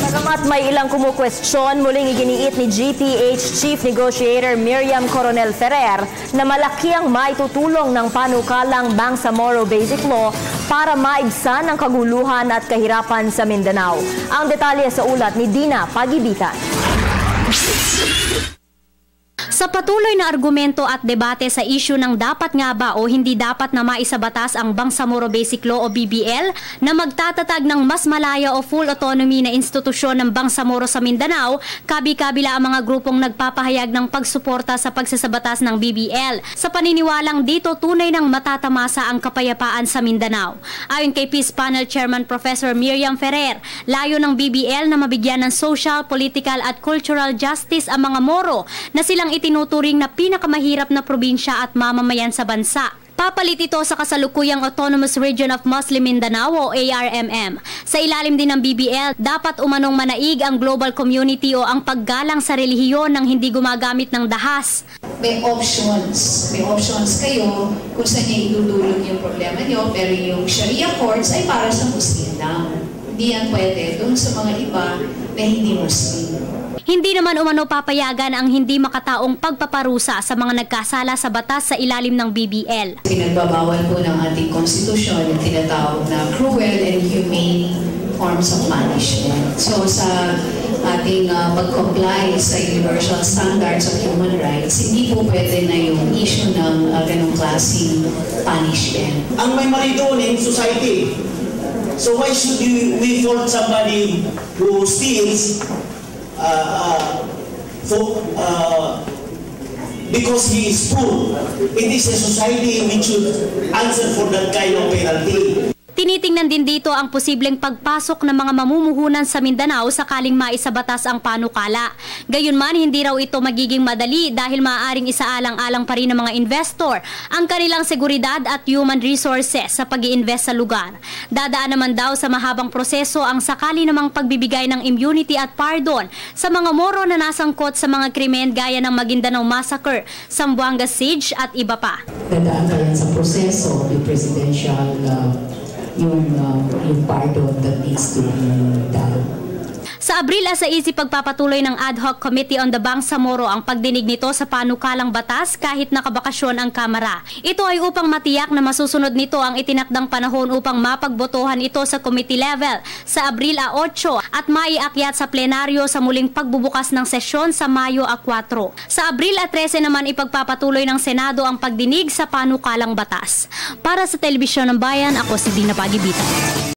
Bagamat may ilang kumukwestiyon, muling iginiit ni GPH Chief Negotiator Miriam Coronel Ferrer na malaki ang maitutulong ng panukalang Bangsamoro Basic Law para maibsan ang kaguluhan at kahirapan sa Mindanao. Ang detalye sa ulat ni Dina Pagibitan. Sa patuloy na argumento at debate sa isyu ng dapat nga ba o hindi dapat na maisabatas ang Bangsamoro Basic Law o BBL na magtatatag ng mas malaya o full autonomy na institusyon ng Bangsamoro sa Mindanao, kabi-kabila ang mga grupong nagpapahayag ng pagsuporta sa pagsasabatas ng BBL. Sa paniniwalang dito tunay ng matatamasa ang kapayapaan sa Mindanao. Ayon kay Peace Panel Chairman Professor Miriam Ferrer, layo ng BBL na mabigyan ng social, political at cultural justice ang mga Moro na silang itinuturing na pinakamahirap na probinsya at mamamayan sa bansa. Papalit ito sa kasalukuyang Autonomous Region of Muslim Mindanao o ARMM. Sa ilalim din ng BBL, dapat umanong manaig ang global community o ang paggalang sa relihiyon ng hindi gumagamit ng dahas. May options. May options kayo kung saan niya idudulog yung problema niyo, pero yung Sharia courts ay para sa Muslim lang. Hindi yan pwede doon sa mga iba na hindi Muslim. Hindi naman umano papayagan ang hindi makataong pagpaparusa sa mga nagkasala sa batas sa ilalim ng BBL. Pinagbabawal po ng ating konstitusyon yung tinatawag na cruel and humane forms of punishment. So sa ating pag-comply sa universal standards of human rights, hindi po pwede na yung issue ng ganong klaseng punishment. Ang may mali doon in society. So why should we fault somebody who steals because he is poor? It is a society which should answer for that kind of penalty. Tinitingnan din dito ang posibleng pagpasok ng mga mamumuhunan sa Mindanao sakaling maisabatas ang panukala. Gayunman, hindi raw ito magiging madali dahil maaaring isaalang-alang pa rin ng mga investor ang kanilang seguridad at human resources sa pag-i-invest sa lugar. Dadaan naman daw sa mahabang proseso ang sakali namang pagbibigay ng immunity at pardon sa mga Moro na nasangkot sa mga krimen gaya ng Maguindanao Massacre, Zamboanga Siege at iba pa. Dadaan pa yan sa proseso, yung presidential yung pardon that needs to be done. Sa Abril, isaisi pagpapatuloy ng Ad Hoc Committee on the Bangsamoro ang pagdinig nito sa panukalang batas kahit nakabakasyon ang Kamara. Ito ay upang matiyak na masusunod nito ang itinakdang panahon upang mapagbotohan ito sa committee level sa Abril 8 at maiakyat sa plenaryo sa muling pagbubukas ng sesyon sa Mayo 4. Sa Abril 13 naman ipagpapatuloy ng Senado ang pagdinig sa panukalang batas. Para sa Telebisyon ng Bayan, ako si Dina Pagibitan.